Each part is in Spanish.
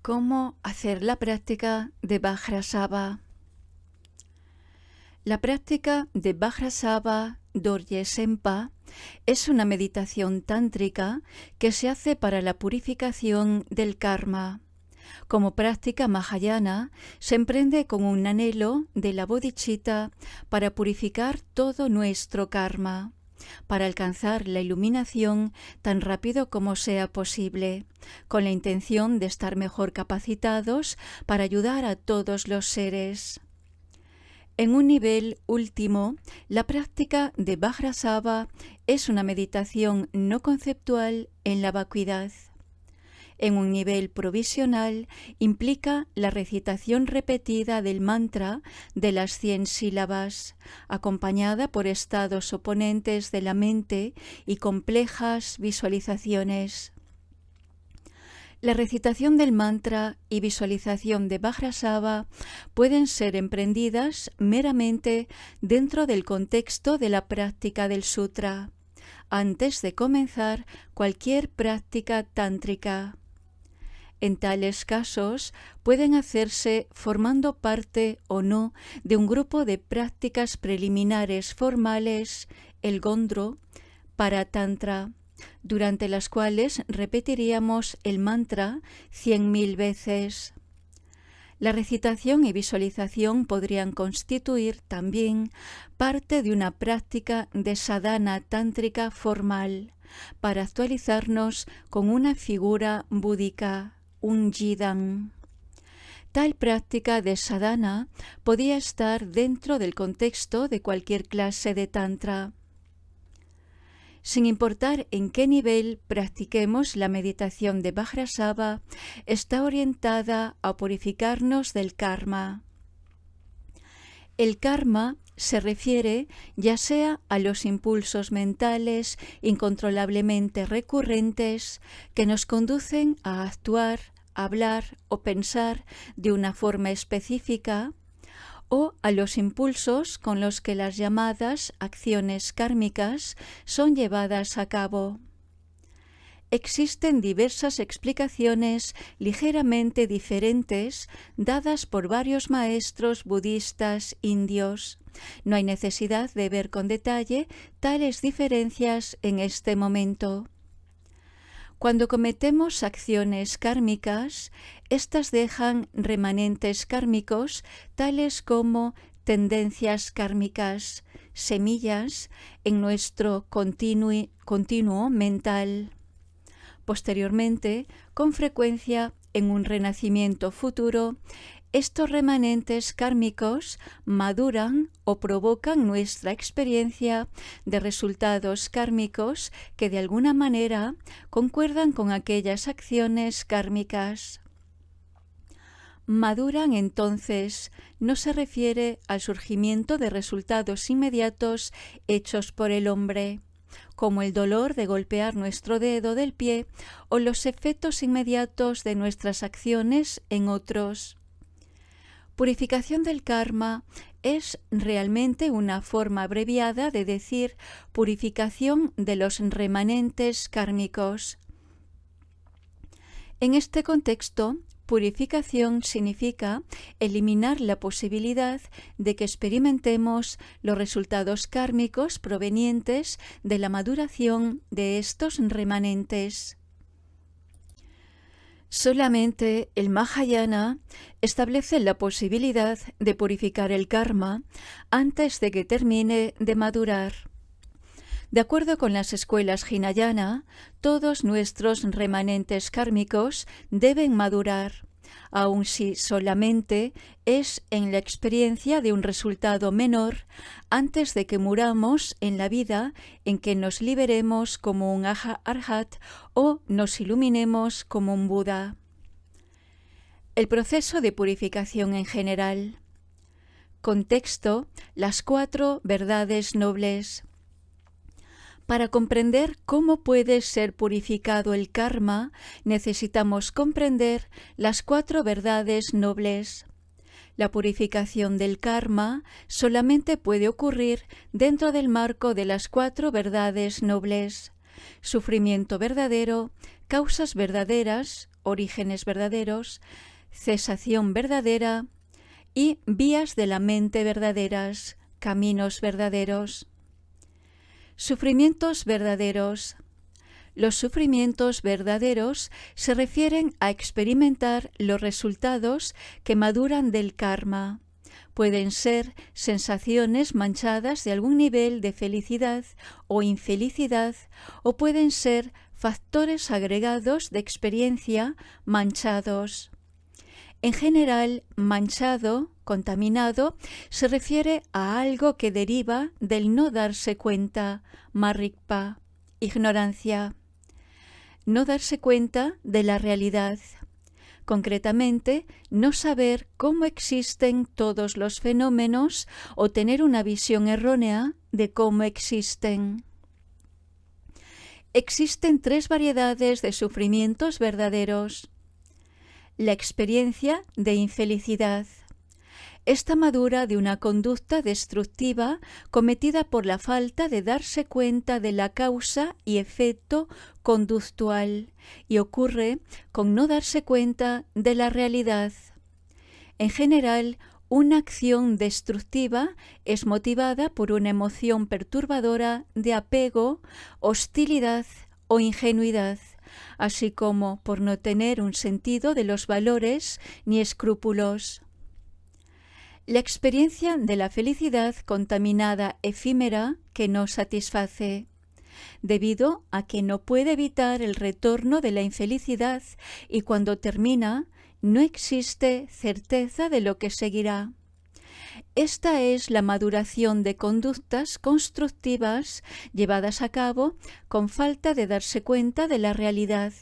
¿Cómo hacer la práctica de Vajrasava? La práctica de Vajrasava Dorje Sempa es una meditación tántrica que se hace para la purificación del karma. Como práctica mahayana, se emprende con un anhelo de la bodhicitta para purificar todo nuestro karma, para alcanzar la iluminación tan rápido como sea posible, con la intención de estar mejor capacitados para ayudar a todos los seres. En un nivel último, la práctica de Vajrasava es una meditación no conceptual en la vacuidad. En un nivel provisional, implica la recitación repetida del mantra de las 100 sílabas, acompañada por estados oponentes de la mente y complejas visualizaciones. La recitación del mantra y visualización de Vajrasava pueden ser emprendidas meramente dentro del contexto de la práctica del sutra, antes de comenzar cualquier práctica tántrica. En tales casos pueden hacerse formando parte o no de un grupo de prácticas preliminares formales, el Gondro, para Tantra, durante las cuales repetiríamos el mantra 100.000 veces. La recitación y visualización podrían constituir también parte de una práctica de sadhana tántrica formal, para actualizarnos con una figura búdica, un yidam. Tal práctica de sadhana podía estar dentro del contexto de cualquier clase de tantra. Sin importar en qué nivel practiquemos, la meditación de Vajrasava está orientada a purificarnos del karma. El karma se refiere ya sea a los impulsos mentales incontrolablemente recurrentes que nos conducen a actuar, hablar o pensar de una forma específica, o a los impulsos con los que las llamadas acciones kármicas son llevadas a cabo. Existen diversas explicaciones ligeramente diferentes dadas por varios maestros budistas indios. No hay necesidad de ver con detalle tales diferencias en este momento. Cuando cometemos acciones kármicas, éstas dejan remanentes kármicos tales como tendencias kármicas, semillas en nuestro continuo mental. Posteriormente, con frecuencia en un renacimiento futuro, estos remanentes kármicos maduran o provocan nuestra experiencia de resultados kármicos que de alguna manera concuerdan con aquellas acciones kármicas. Maduran, entonces, no se refiere al surgimiento de resultados inmediatos hechos por el hombre, como el dolor de golpear nuestro dedo del pie o los efectos inmediatos de nuestras acciones en otros. Purificación del karma es realmente una forma abreviada de decir purificación de los remanentes kármicos. En este contexto, purificación significa eliminar la posibilidad de que experimentemos los resultados kármicos provenientes de la maduración de estos remanentes. Solamente el Mahayana establece la posibilidad de purificar el karma antes de que termine de madurar. De acuerdo con las escuelas Hinayana, todos nuestros remanentes kármicos deben madurar, aun si solamente es en la experiencia de un resultado menor, antes de que muramos en la vida en que nos liberemos como un arhat o nos iluminemos como un Buda. El proceso de purificación en general. Contexto: las 4 verdades nobles. Para comprender cómo puede ser purificado el karma, necesitamos comprender las 4 verdades nobles. La purificación del karma solamente puede ocurrir dentro del marco de las 4 verdades nobles: sufrimiento verdadero, causas verdaderas, orígenes verdaderos, cesación verdadera y vías de la mente verdaderas, caminos verdaderos. Sufrimientos verdaderos. Los sufrimientos verdaderos se refieren a experimentar los resultados que maduran del karma. Pueden ser sensaciones manchadas de algún nivel de felicidad o infelicidad, o pueden ser factores agregados de experiencia manchados. En general, manchado, contaminado, se refiere a algo que deriva del no darse cuenta, marikpa, ignorancia. No darse cuenta de la realidad. Concretamente, no saber cómo existen todos los fenómenos o tener una visión errónea de cómo existen. Existen 3 variedades de sufrimientos verdaderos. La experiencia de infelicidad. Esta madura de una conducta destructiva cometida por la falta de darse cuenta de la causa y efecto conductual y ocurre con no darse cuenta de la realidad. En general, una acción destructiva es motivada por una emoción perturbadora de apego, hostilidad o ingenuidad, así como por no tener un sentido de los valores ni escrúpulos. La experiencia de la felicidad contaminada efímera que no satisface, debido a que no puede evitar el retorno de la infelicidad y cuando termina no existe certeza de lo que seguirá. Esta es la maduración de conductas constructivas llevadas a cabo con falta de darse cuenta de la realidad.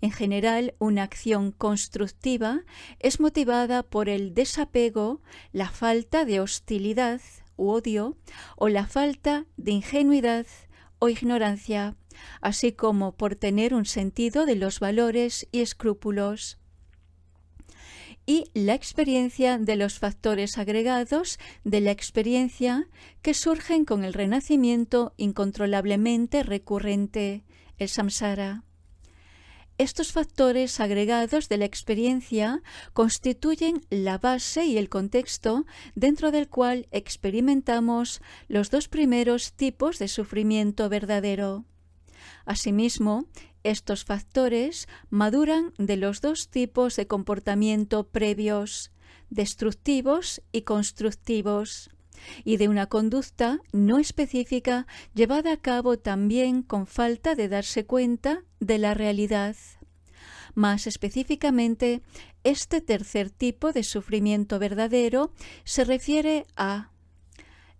En general, una acción constructiva es motivada por el desapego, la falta de hostilidad u odio o la falta de ingenuidad o ignorancia, así como por tener un sentido de los valores y escrúpulos. Y la experiencia de los factores agregados de la experiencia que surgen con el renacimiento incontrolablemente recurrente, el samsara. Estos factores agregados de la experiencia constituyen la base y el contexto dentro del cual experimentamos los 2 primeros tipos de sufrimiento verdadero. Asimismo, estos factores maduran de los 2 tipos de comportamiento previos, destructivos y constructivos, y de una conducta no específica llevada a cabo también con falta de darse cuenta de la realidad. Más específicamente, este tercer tipo de sufrimiento verdadero se refiere a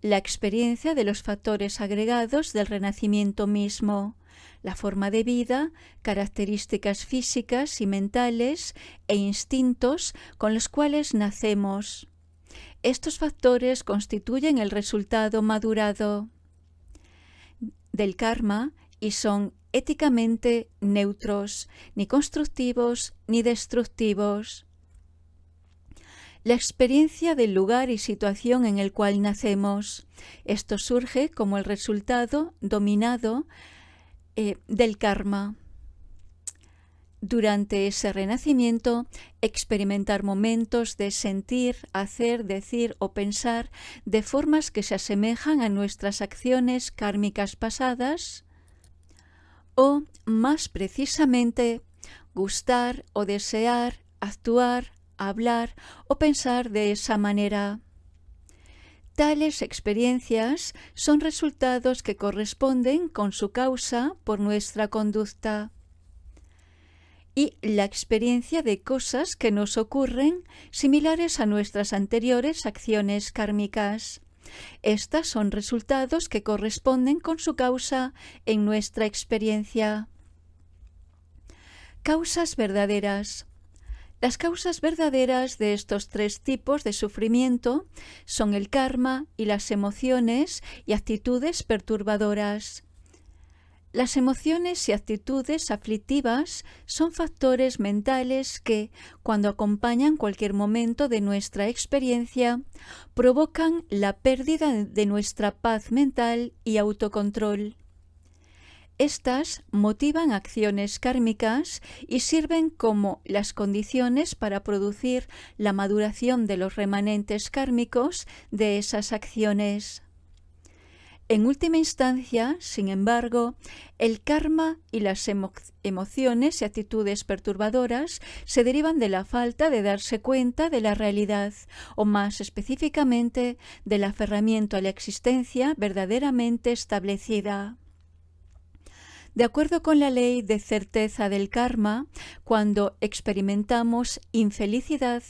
la experiencia de los factores agregados del renacimiento mismo, la forma de vida, características físicas y mentales e instintos con los cuales nacemos. Estos factores constituyen el resultado madurado del karma y son éticamente neutros, ni constructivos ni destructivos. La experiencia del lugar y situación en el cual nacemos. Esto surge como el resultado dominado del karma. Durante ese renacimiento, experimentar momentos de sentir, hacer, decir o pensar de formas que se asemejan a nuestras acciones kármicas pasadas, o, más precisamente, gustar o desear, actuar, hablar o pensar de esa manera. Tales experiencias son resultados que corresponden con su causa por nuestra conducta. Y la experiencia de cosas que nos ocurren similares a nuestras anteriores acciones kármicas. Estas son resultados que corresponden con su causa en nuestra experiencia. Causas verdaderas. Las causas verdaderas de estos 3 tipos de sufrimiento son el karma y las emociones y actitudes perturbadoras. Las emociones y actitudes aflictivas son factores mentales que, cuando acompañan cualquier momento de nuestra experiencia, provocan la pérdida de nuestra paz mental y autocontrol. Estas motivan acciones kármicas y sirven como las condiciones para producir la maduración de los remanentes kármicos de esas acciones. En última instancia, sin embargo, el karma y las emociones y actitudes perturbadoras se derivan de la falta de darse cuenta de la realidad, o más específicamente, del aferramiento a la existencia verdaderamente establecida. De acuerdo con la ley de certeza del karma, cuando experimentamos infelicidad,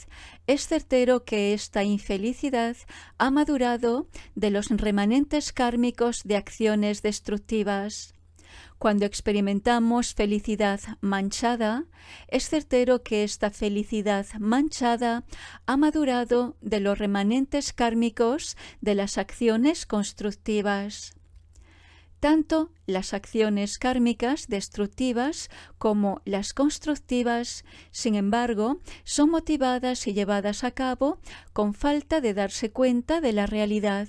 es certero que esta infelicidad ha madurado de los remanentes kármicos de acciones destructivas. Cuando experimentamos felicidad manchada, es certero que esta felicidad manchada ha madurado de los remanentes kármicos de las acciones constructivas. Tanto las acciones kármicas destructivas como las constructivas, sin embargo, son motivadas y llevadas a cabo con falta de darse cuenta de la realidad.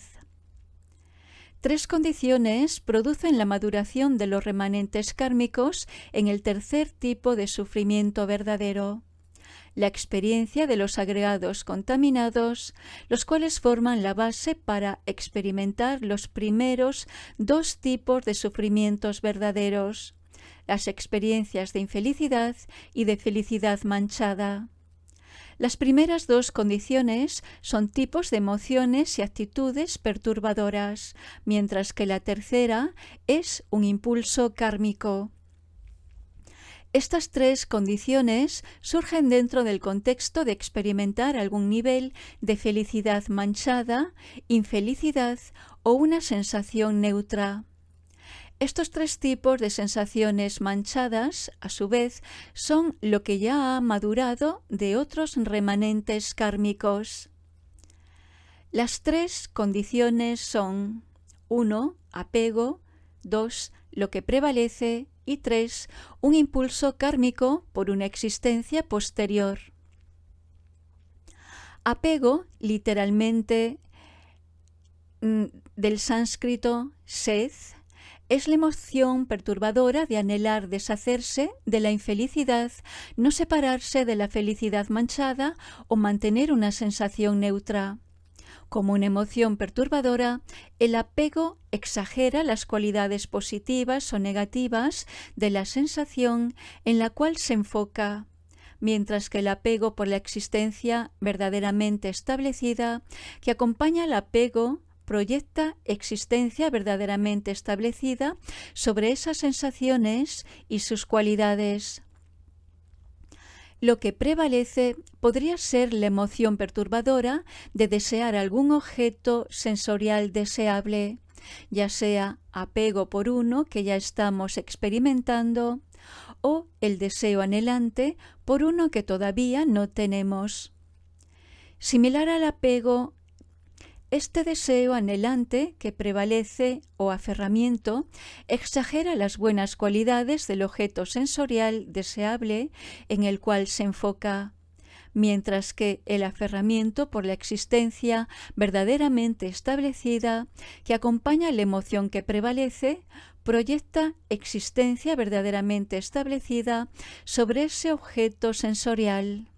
Tres condiciones producen la maduración de los remanentes kármicos en el tercer tipo de sufrimiento verdadero: la experiencia de los agregados contaminados, los cuales forman la base para experimentar los primeros dos tipos de sufrimientos verdaderos: las experiencias de infelicidad y de felicidad manchada. Las primeras dos condiciones son tipos de emociones y actitudes perturbadoras, mientras que la tercera es un impulso kármico. Estas tres condiciones surgen dentro del contexto de experimentar algún nivel de felicidad manchada, infelicidad o una sensación neutra. Estos tres tipos de sensaciones manchadas, a su vez, son lo que ya ha madurado de otros remanentes kármicos. Las tres condiciones son: 1. Apego; 2. Lo que prevalece; y 3. Un impulso kármico por una existencia posterior. Apego, literalmente del sánscrito sed, es la emoción perturbadora de anhelar deshacerse de la infelicidad, no separarse de la felicidad manchada o mantener una sensación neutra. Como una emoción perturbadora, el apego exagera las cualidades positivas o negativas de la sensación en la cual se enfoca, mientras que el apego por la existencia verdaderamente establecida, que acompaña al apego, proyecta existencia verdaderamente establecida sobre esas sensaciones y sus cualidades. Lo que prevalece podría ser la emoción perturbadora de desear algún objeto sensorial deseable, ya sea apego por uno que ya estamos experimentando o el deseo anhelante por uno que todavía no tenemos. Similar al apego, este deseo anhelante que prevalece o aferramiento exagera las buenas cualidades del objeto sensorial deseable en el cual se enfoca, mientras que el aferramiento por la existencia verdaderamente establecida, que acompaña la emoción que prevalece, proyecta existencia verdaderamente establecida sobre ese objeto sensorial.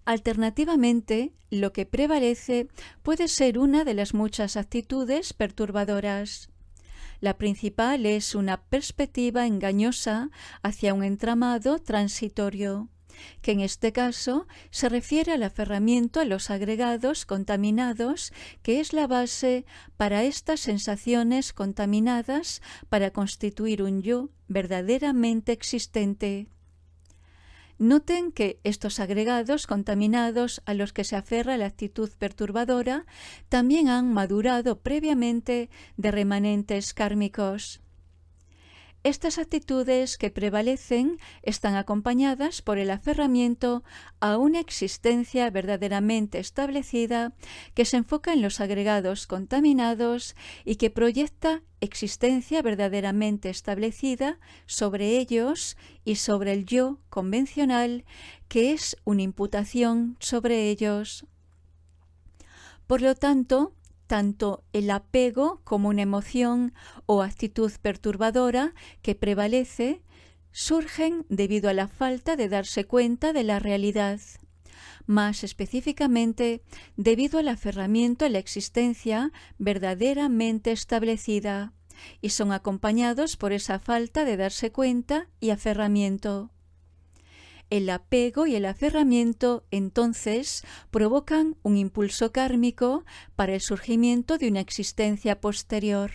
Alternativamente, lo que prevalece puede ser una de las muchas actitudes perturbadoras. La principal es una perspectiva engañosa hacia un entramado transitorio, que en este caso se refiere al aferramiento a los agregados contaminados, que es la base para estas sensaciones contaminadas para constituir un yo verdaderamente existente. Noten que estos agregados contaminados a los que se aferra la actitud perturbadora también han madurado previamente de remanentes kármicos. Estas actitudes que prevalecen están acompañadas por el aferramiento a una existencia verdaderamente establecida que se enfoca en los agregados contaminados y que proyecta existencia verdaderamente establecida sobre ellos y sobre el yo convencional, que es una imputación sobre ellos. Por lo tanto, tanto el apego como una emoción o actitud perturbadora que prevalece surgen debido a la falta de darse cuenta de la realidad, más específicamente debido al aferramiento a la existencia verdaderamente establecida, y son acompañados por esa falta de darse cuenta y aferramiento. El apego y el aferramiento, entonces, provocan un impulso kármico para el surgimiento de una existencia posterior.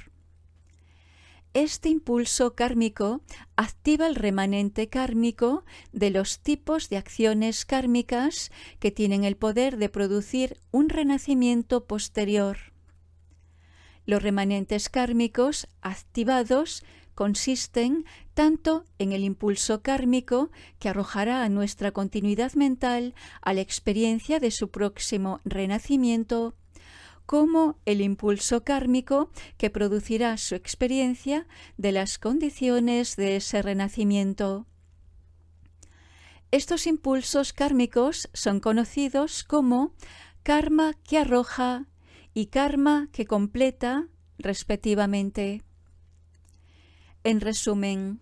Este impulso kármico activa el remanente kármico de los tipos de acciones kármicas que tienen el poder de producir un renacimiento posterior. Los remanentes kármicos activados consisten tanto en el impulso kármico que arrojará a nuestra continuidad mental a la experiencia de su próximo renacimiento, como el impulso kármico que producirá su experiencia de las condiciones de ese renacimiento. Estos impulsos kármicos son conocidos como karma que arroja y karma que completa, respectivamente. En resumen,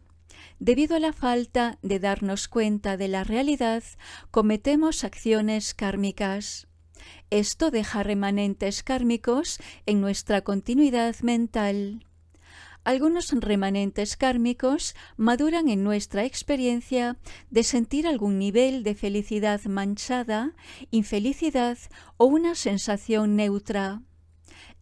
debido a la falta de darnos cuenta de la realidad, cometemos acciones kármicas. Esto deja remanentes kármicos en nuestra continuidad mental. Algunos remanentes kármicos maduran en nuestra experiencia de sentir algún nivel de felicidad manchada, infelicidad o una sensación neutra.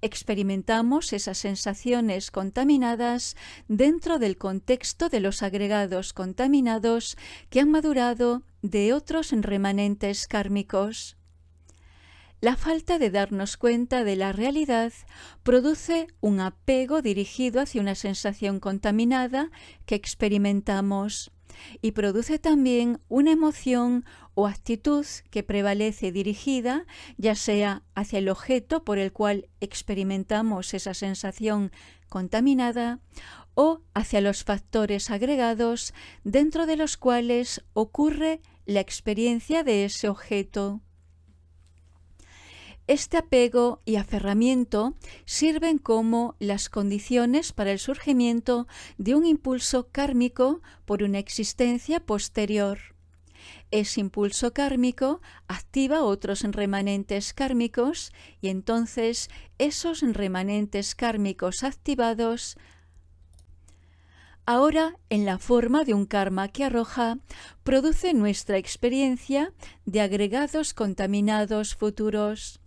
Experimentamos esas sensaciones contaminadas dentro del contexto de los agregados contaminados que han madurado de otros remanentes kármicos. La falta de darnos cuenta de la realidad produce un apego dirigido hacia una sensación contaminada que experimentamos y produce también una emoción o actitud que prevalece dirigida ya sea hacia el objeto por el cual experimentamos esa sensación contaminada o hacia los factores agregados dentro de los cuales ocurre la experiencia de ese objeto. Este apego y aferramiento sirven como las condiciones para el surgimiento de un impulso kármico por una existencia posterior. Ese impulso kármico activa otros remanentes kármicos y entonces esos remanentes kármicos activados, ahora en la forma de un karma que arroja, produce nuestra experiencia de agregados contaminados futuros.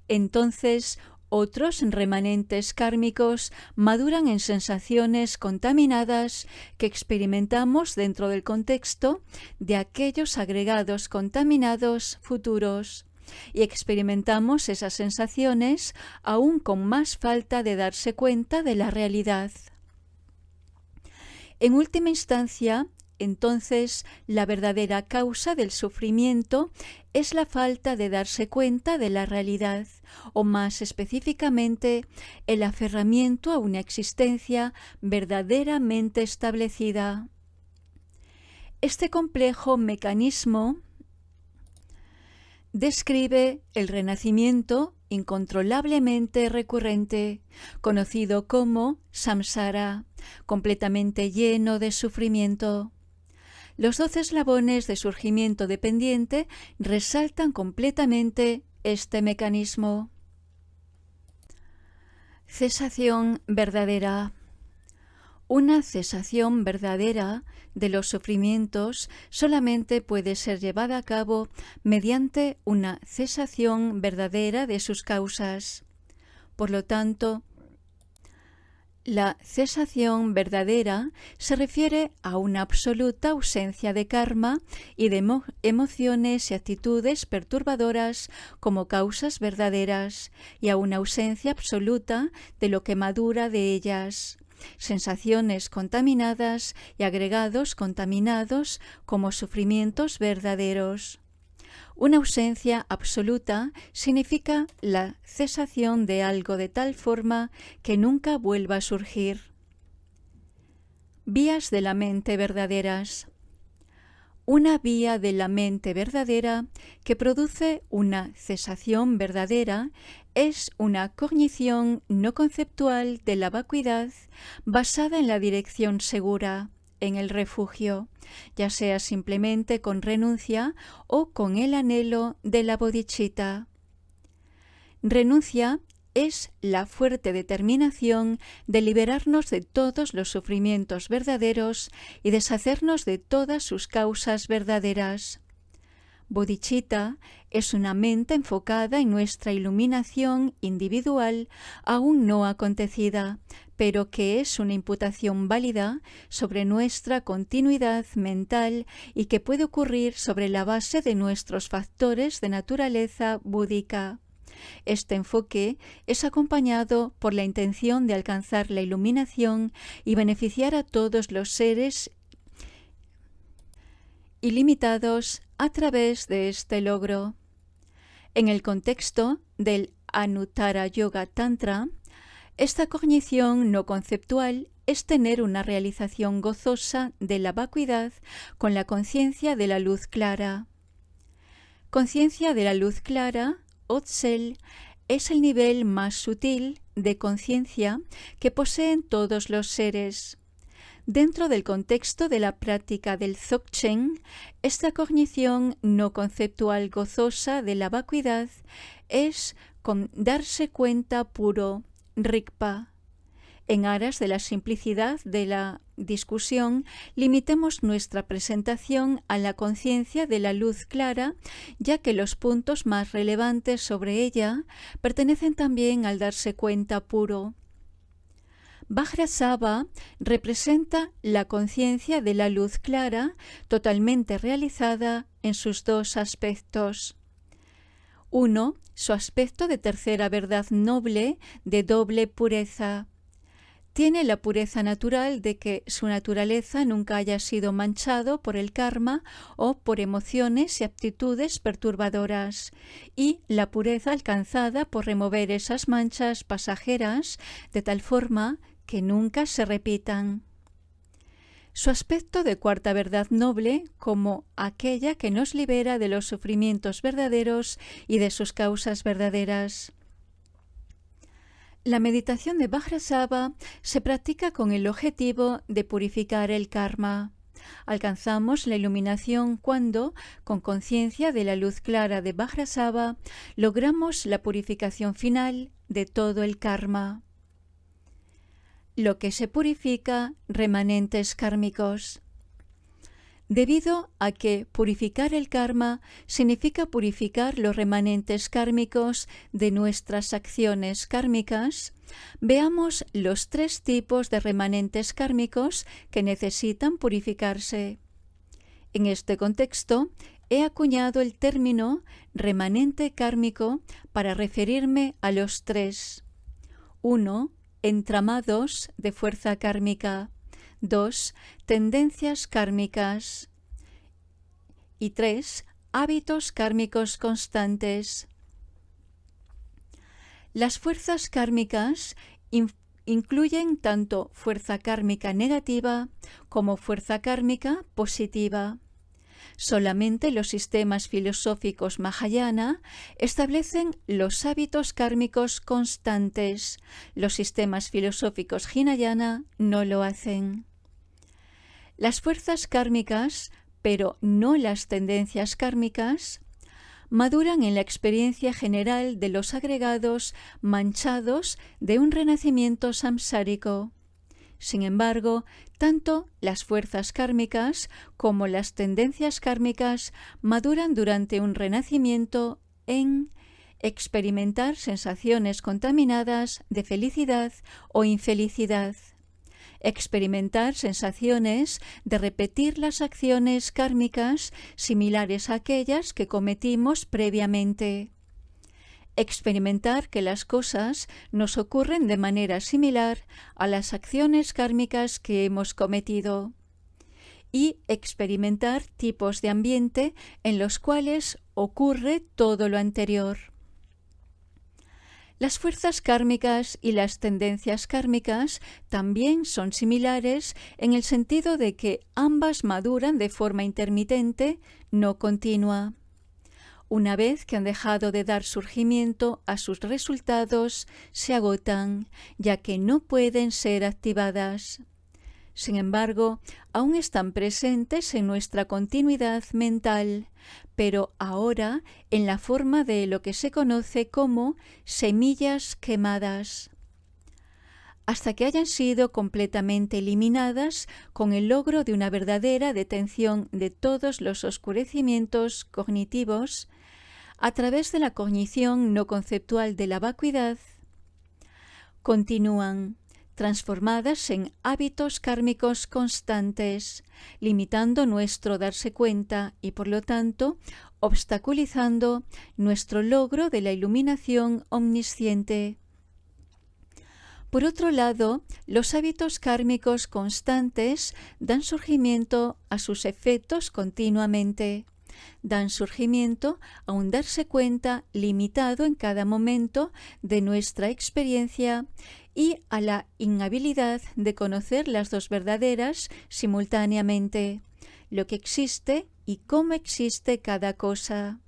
Entonces, otros remanentes kármicos maduran en sensaciones contaminadas que experimentamos dentro del contexto de aquellos agregados contaminados futuros y experimentamos esas sensaciones aún con más falta de darse cuenta de la realidad. En última instancia, entonces, la verdadera causa del sufrimiento es la falta de darse cuenta de la realidad, o más específicamente, el aferramiento a una existencia verdaderamente establecida. Este complejo mecanismo describe el renacimiento incontrolablemente recurrente, conocido como samsara, completamente lleno de sufrimiento. Los 12 eslabones de surgimiento dependiente resaltan completamente este mecanismo. Cesación verdadera. Una cesación verdadera de los sufrimientos solamente puede ser llevada a cabo mediante una cesación verdadera de sus causas. Por lo tanto, la cesación verdadera se refiere a una absoluta ausencia de karma y de emociones y actitudes perturbadoras como causas verdaderas y a una ausencia absoluta de lo que madura de ellas, sensaciones contaminadas y agregados contaminados como sufrimientos verdaderos. Una ausencia absoluta significa la cesación de algo de tal forma que nunca vuelva a surgir. Vías de la mente verdaderas. una vía de la mente verdadera que produce una cesación verdadera, es una cognición no conceptual de la vacuidad basada en la dirección segura, en el refugio, ya sea simplemente con renuncia o con el anhelo de la bodhicitta. Renuncia es la fuerte determinación de liberarnos de todos los sufrimientos verdaderos y deshacernos de todas sus causas verdaderas. Bodhicitta es una mente enfocada en nuestra iluminación individual aún no acontecida, pero que es una imputación válida sobre nuestra continuidad mental y que puede ocurrir sobre la base de nuestros factores de naturaleza búdica. Este enfoque es acompañado por la intención de alcanzar la iluminación y beneficiar a todos los seres ilimitados a través de este logro. En el contexto del Anuttara Yoga Tantra, esta cognición no conceptual es tener una realización gozosa de la vacuidad con la conciencia de la luz clara. Conciencia de la luz clara, Otzel, es el nivel más sutil de conciencia que poseen todos los seres. Dentro del contexto de la práctica del Dzogchen, esta cognición no conceptual gozosa de la vacuidad es con darse cuenta puro, Rigpa. En aras de la simplicidad de la discusión, limitemos nuestra presentación a la conciencia de la luz clara, ya que los puntos más relevantes sobre ella pertenecen también al darse cuenta puro. Vajrasattva representa la conciencia de la luz clara totalmente realizada en sus dos aspectos. Uno, su aspecto de tercera verdad noble de doble pureza. Tiene la pureza natural de que su naturaleza nunca haya sido manchado por el karma o por emociones y actitudes perturbadoras, y la pureza alcanzada por remover esas manchas pasajeras de tal forma que nunca se repitan. Su aspecto de cuarta verdad noble como aquella que nos libera de los sufrimientos verdaderos y de sus causas verdaderas. La meditación de Vajrasattva se practica con el objetivo de purificar el karma. Alcanzamos la iluminación cuando, con conciencia de la luz clara de Vajrasattva, logramos la purificación final de todo el karma. Lo que se purifica, remanentes kármicos. Debido a que purificar el karma significa purificar los remanentes kármicos de nuestras acciones kármicas, veamos los tres tipos de remanentes kármicos que necesitan purificarse. En este contexto, he acuñado el término remanente kármico para referirme a los tres. 1. Entramados de fuerza kármica. 2. Tendencias kármicas. Y 3. Hábitos kármicos constantes. Las fuerzas kármicas incluyen tanto fuerza kármica negativa como fuerza kármica positiva. Solamente los sistemas filosóficos Mahayana establecen los hábitos kármicos constantes. Los sistemas filosóficos Hinayana no lo hacen. Las fuerzas kármicas, pero no las tendencias kármicas, maduran en la experiencia general de los agregados manchados de un renacimiento samsárico. Sin embargo, tanto las fuerzas kármicas como las tendencias kármicas maduran durante un renacimiento en experimentar sensaciones contaminadas de felicidad o infelicidad, experimentar sensaciones de repetir las acciones kármicas similares a aquellas que cometimos previamente, experimentar que las cosas nos ocurren de manera similar a las acciones kármicas que hemos cometido, y experimentar tipos de ambiente en los cuales ocurre todo lo anterior. Las fuerzas kármicas y las tendencias kármicas también son similares en el sentido de que ambas maduran de forma intermitente, no continua. Una vez que han dejado de dar surgimiento a sus resultados, se agotan, ya que no pueden ser activadas. Sin embargo, aún están presentes en nuestra continuidad mental, pero ahora en la forma de lo que se conoce como semillas quemadas, hasta que hayan sido completamente eliminadas con el logro de una verdadera detención de todos los oscurecimientos cognitivos a través de la cognición no conceptual de la vacuidad. Continúan transformadas en hábitos kármicos constantes, limitando nuestro darse cuenta y, por lo tanto, obstaculizando nuestro logro de la iluminación omnisciente. Por otro lado, los hábitos kármicos constantes dan surgimiento a sus efectos continuamente. Dan surgimiento a un darse cuenta limitado en cada momento de nuestra experiencia y a la inhabilidad de conocer las dos verdaderas simultáneamente, lo que existe y cómo existe cada cosa.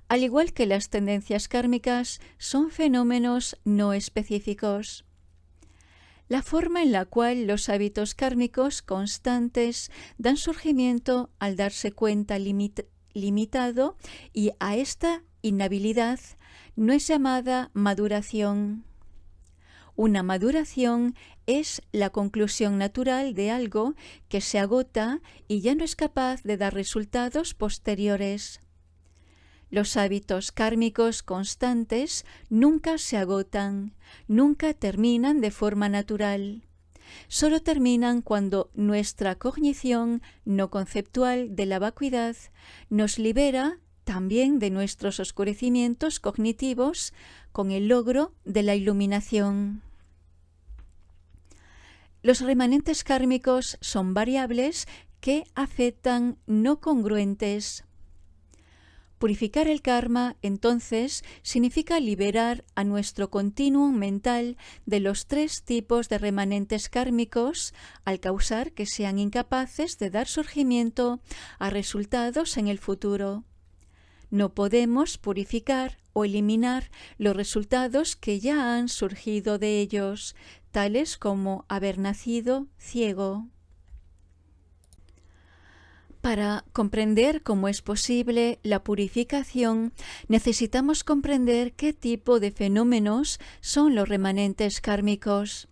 Al igual que las tendencias kármicas, son fenómenos no específicos. La forma en la cual los hábitos kármicos constantes dan surgimiento al darse cuenta limitado y a esta inhabilidad no es llamada maduración. Una maduración es la conclusión natural de algo que se agota y ya no es capaz de dar resultados posteriores. Los hábitos kármicos constantes nunca se agotan, nunca terminan de forma natural. Solo terminan cuando nuestra cognición no conceptual de la vacuidad nos libera también de nuestros oscurecimientos cognitivos con el logro de la iluminación. Los remanentes kármicos son variables que afectan no congruentes. Purificar el karma, entonces, significa liberar a nuestro continuum mental de los tres tipos de remanentes kármicos al causar que sean incapaces de dar surgimiento a resultados en el futuro. No podemos purificar o eliminar los resultados que ya han surgido de ellos, tales como haber nacido ciego. Para comprender cómo es posible la purificación, necesitamos comprender qué tipo de fenómenos son los remanentes kármicos.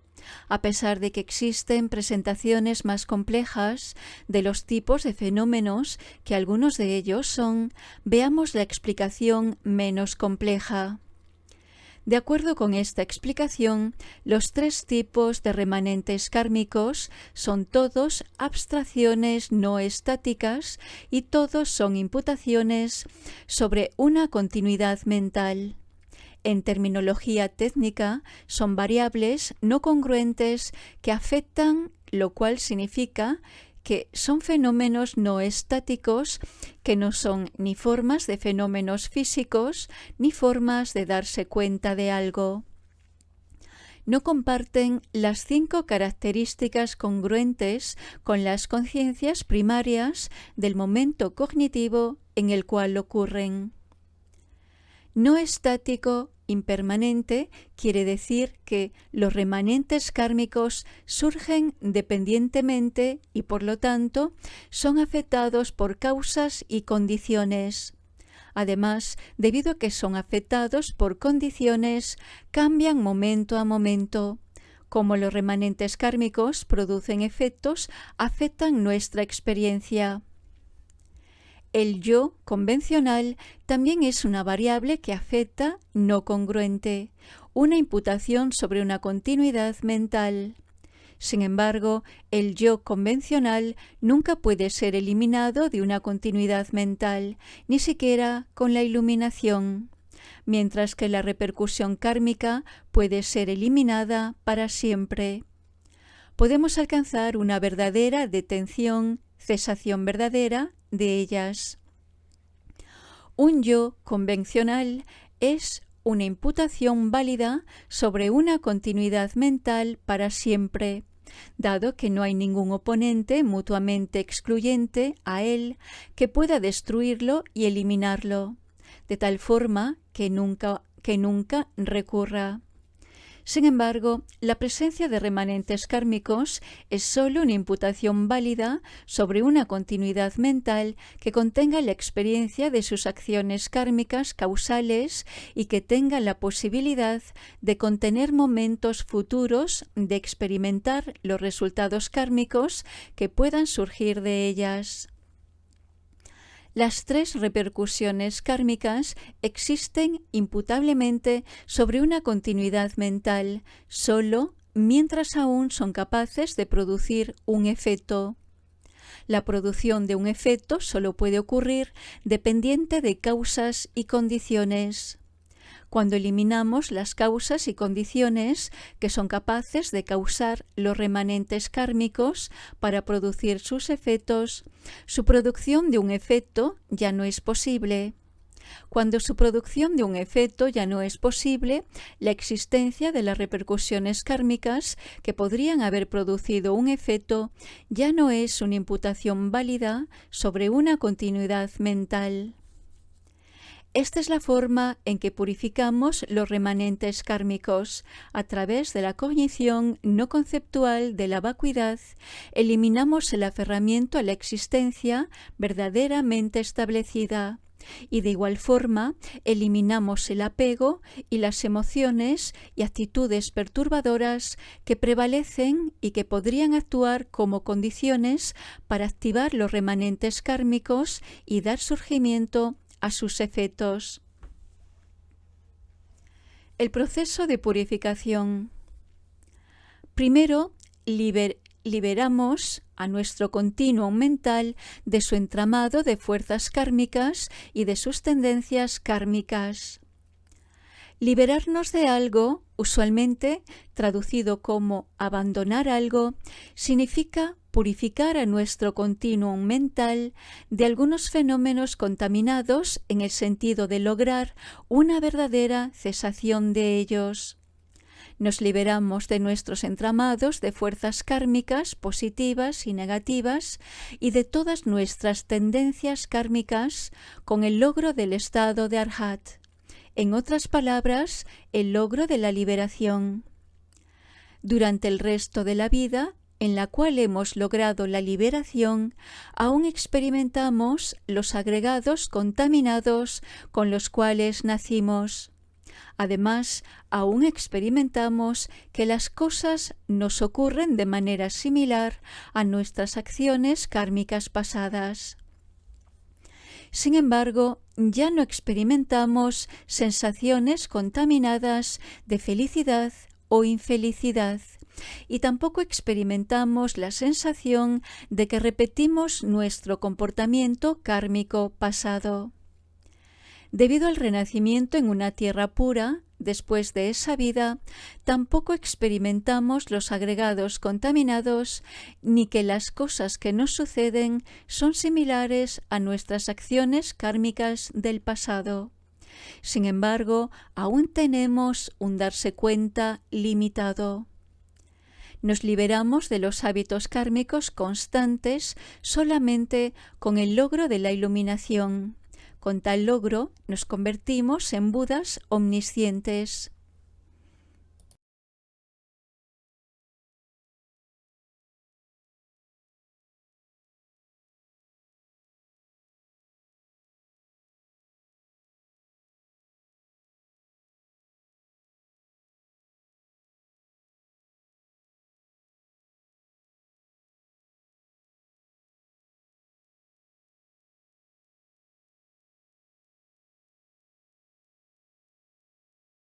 A pesar de que existen presentaciones más complejas de los tipos de fenómenos, que algunos de ellos son, veamos la explicación menos compleja. De acuerdo con esta explicación, los tres tipos de remanentes kármicos son todos abstracciones no estáticas y todos son imputaciones sobre una continuidad mental. En terminología técnica, son variables no congruentes que afectan, lo cual significa que son fenómenos no estáticos, que no son ni formas de fenómenos físicos, ni formas de darse cuenta de algo. No comparten las 5 características congruentes con las conciencias primarias del momento cognitivo en el cual ocurren. No estático, impermanente, quiere decir que los remanentes kármicos surgen dependientemente y por lo tanto son afectados por causas y condiciones. Además, debido a que son afectados por condiciones, cambian momento a momento. Como los remanentes kármicos producen efectos, afectan nuestra experiencia. El yo convencional también es una variable que afecta no congruente, una imputación sobre una continuidad mental. Sin embargo, el yo convencional nunca puede ser eliminado de una continuidad mental, ni siquiera con la iluminación, mientras que la repercusión kármica puede ser eliminada para siempre. Podemos alcanzar una verdadera detención, cesación verdadera de ellas. Un yo convencional es una imputación válida sobre una continuidad mental para siempre, dado que no hay ningún oponente mutuamente excluyente a él que pueda destruirlo y eliminarlo, de tal forma que nunca recurra. Sin embargo, la presencia de remanentes kármicos es sólo una imputación válida sobre una continuidad mental que contenga la experiencia de sus acciones kármicas causales y que tenga la posibilidad de contener momentos futuros de experimentar los resultados kármicos que puedan surgir de ellas. Las tres repercusiones kármicas existen imputablemente sobre una continuidad mental, solo mientras aún son capaces de producir un efecto. La producción de un efecto solo puede ocurrir dependiente de causas y condiciones. Cuando eliminamos las causas y condiciones que son capaces de causar los remanentes kármicos para producir sus efectos, su producción de un efecto ya no es posible. Cuando su producción de un efecto ya no es posible, la existencia de las repercusiones kármicas que podrían haber producido un efecto ya no es una imputación válida sobre una continuidad mental. Esta es la forma en que purificamos los remanentes kármicos. A través de la cognición no conceptual de la vacuidad, eliminamos el aferramiento a la existencia verdaderamente establecida. Y de igual forma, eliminamos el apego y las emociones y actitudes perturbadoras que prevalecen y que podrían actuar como condiciones para activar los remanentes kármicos y dar surgimiento a sus efectos. El proceso de purificación. Primero, liberamos a nuestro continuum mental de su entramado de fuerzas kármicas y de sus tendencias kármicas. Liberarnos de algo, usualmente traducido como abandonar algo, significa purificar a nuestro continuum mental de algunos fenómenos contaminados en el sentido de lograr una verdadera cesación de ellos. Nos liberamos de nuestros entramados de fuerzas kármicas positivas y negativas y de todas nuestras tendencias kármicas con el logro del estado de Arhat. En otras palabras, el logro de la liberación. Durante el resto de la vida, en la cual hemos logrado la liberación, aún experimentamos los agregados contaminados con los cuales nacimos. Además, aún experimentamos que las cosas nos ocurren de manera similar a nuestras acciones kármicas pasadas. Sin embargo, ya no experimentamos sensaciones contaminadas de felicidad o infelicidad, y tampoco experimentamos la sensación de que repetimos nuestro comportamiento kármico pasado. Debido al renacimiento en una tierra pura, después de esa vida, tampoco experimentamos los agregados contaminados, ni que las cosas que nos suceden son similares a nuestras acciones kármicas del pasado. Sin embargo, aún tenemos un darse cuenta limitado. Nos liberamos de los hábitos kármicos constantes solamente con el logro de la iluminación. Con tal logro nos convertimos en Budas omniscientes.